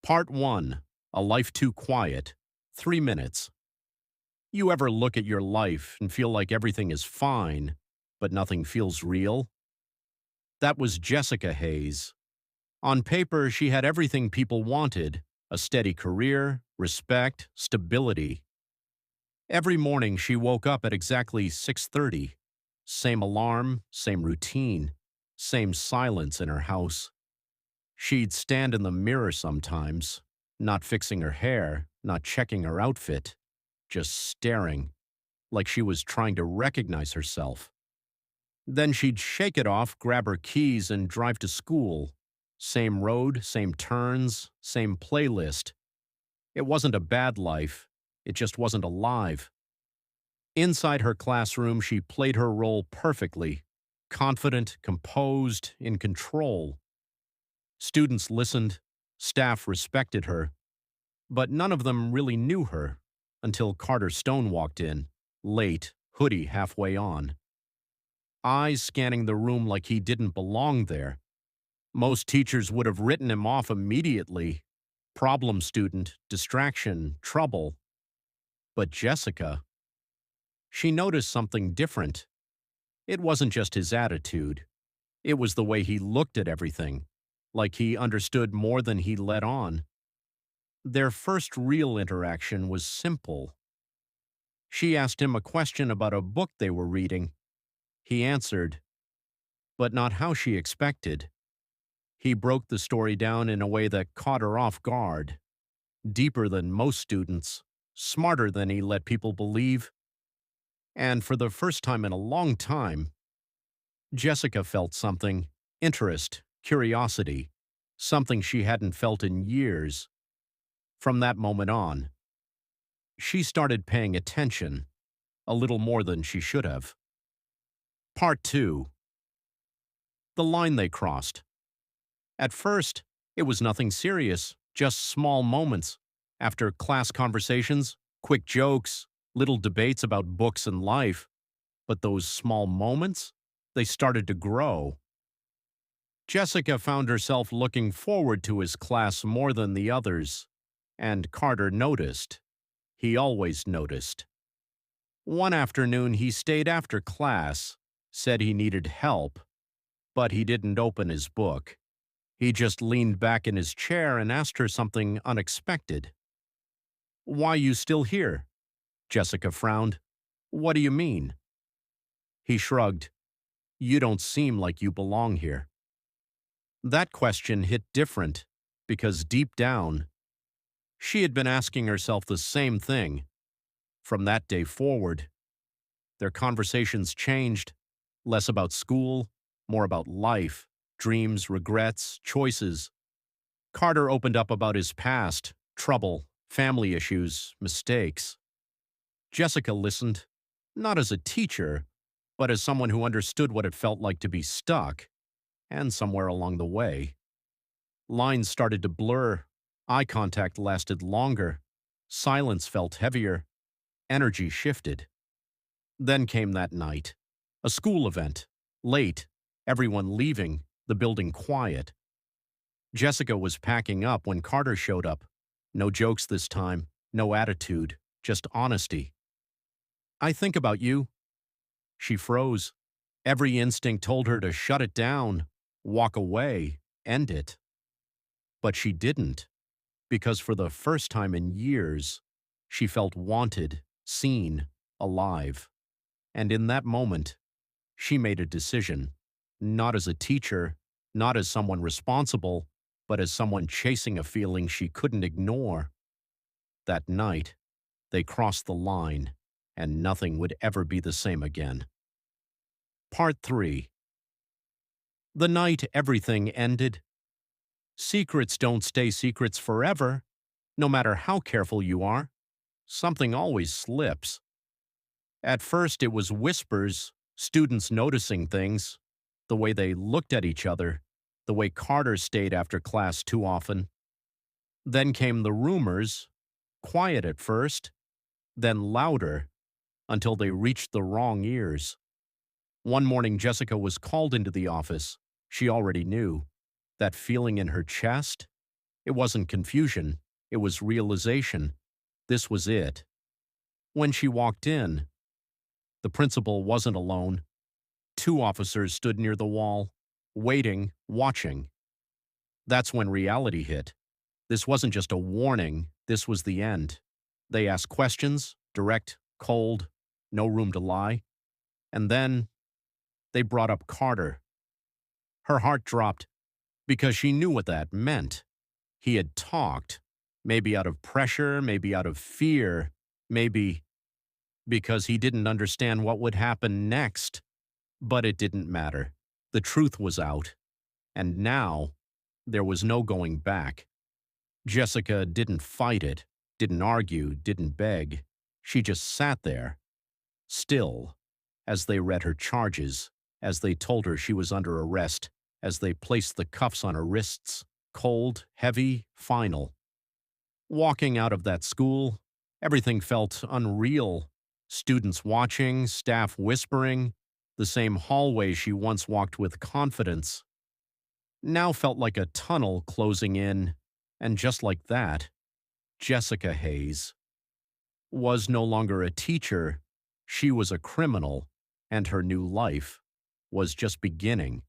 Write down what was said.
Part 1. A Life Too Quiet. 3 minutes. You ever look at your life and feel like everything is fine, but nothing feels real? That was Jessica Hayes. On paper, she had everything people wanted: a steady career, respect, stability. Every morning she woke up at exactly 6:30. Same alarm, same routine, same silence in her house. She'd stand in the mirror sometimes, not fixing her hair, not checking her outfit, just staring, like she was trying to recognize herself. Then she'd shake it off, grab her keys, and drive to school. Same road, same turns, same playlist. It wasn't a bad life, it just wasn't alive. Inside her classroom, she played her role perfectly, confident, composed, in control. Students listened, staff respected her, but none of them really knew her until Carter Stone walked in, late, hoodie halfway on. Eyes scanning the room like he didn't belong there. Most teachers would have written him off immediately. Problem student, distraction, trouble. But Jessica, she noticed something different. It wasn't just his attitude. It was the way he looked at everything, like he understood more than he let on. Their first real interaction was simple. She asked him a question about a book they were reading. He answered, but not how she expected. He broke the story down in a way that caught her off guard. Deeper than most students, smarter than he let people believe. And for the first time in a long time, Jessica felt something: interest, curiosity, something she hadn't felt in years. From that moment on, she started paying attention, a little more than she should have. Part 2. The line they crossed. At first, it was nothing serious, just small moments. After class conversations, quick jokes, little debates about books and life. But those small moments, they started to grow. Jessica found herself looking forward to his class more than the others, and Carter noticed. He always noticed. One afternoon, he stayed after class, said he needed help, but he didn't open his book. He just leaned back in his chair and asked her something unexpected. "Why you still here?" Jessica frowned. "What do you mean?" He shrugged. "You don't seem like you belong here." That question hit different, because deep down, she had been asking herself the same thing. From that day forward, their conversations changed, less about school, more about life, dreams, regrets, choices. Carter opened up about his past, trouble, family issues, mistakes. Jessica listened, not as a teacher, but as someone who understood what it felt like to be stuck, and somewhere along the way. Lines started to blur, eye contact lasted longer, silence felt heavier, energy shifted. Then came that night. A school event. Late. Everyone leaving. The building quiet. Jessica was packing up when Carter showed up. No jokes this time. No attitude. Just honesty. "I think about you." She froze. Every instinct told her to shut it down, walk away, end it. But she didn't, because for the first time in years, she felt wanted, seen, alive. And in that moment, she made a decision, not as a teacher, not as someone responsible, but as someone chasing a feeling she couldn't ignore. That night, they crossed the line, and nothing would ever be the same again. Part 3. The night everything ended. Secrets don't stay secrets forever, no matter how careful you are. Something always slips. At first, it was whispers, students noticing things, the way they looked at each other, the way Carter stayed after class too often. Then came the rumors, quiet at first, then louder, until they reached the wrong ears. One morning, Jessica was called into the office. She already knew. That feeling in her chest? It wasn't confusion, it was realization. This was it. When she walked in, the principal wasn't alone. Two officers stood near the wall, waiting, watching. That's when reality hit. This wasn't just a warning, this was the end. They asked questions, direct, cold, no room to lie. And then they brought up Carter. Her heart dropped because she knew what that meant. He had talked, maybe out of pressure, maybe out of fear, maybe because he didn't understand what would happen next. But it didn't matter. The truth was out. And now, there was no going back. Jessica didn't fight it, didn't argue, didn't beg. She just sat there, still, as they read her charges, as they told her she was under arrest, as they placed the cuffs on her wrists, cold, heavy, final. Walking out of that school, everything felt unreal. Students watching, staff whispering, the same hallway she once walked with confidence now felt like a tunnel closing in, and just like that, Jessica Hayes was no longer a teacher, she was a criminal, and her new life was just beginning.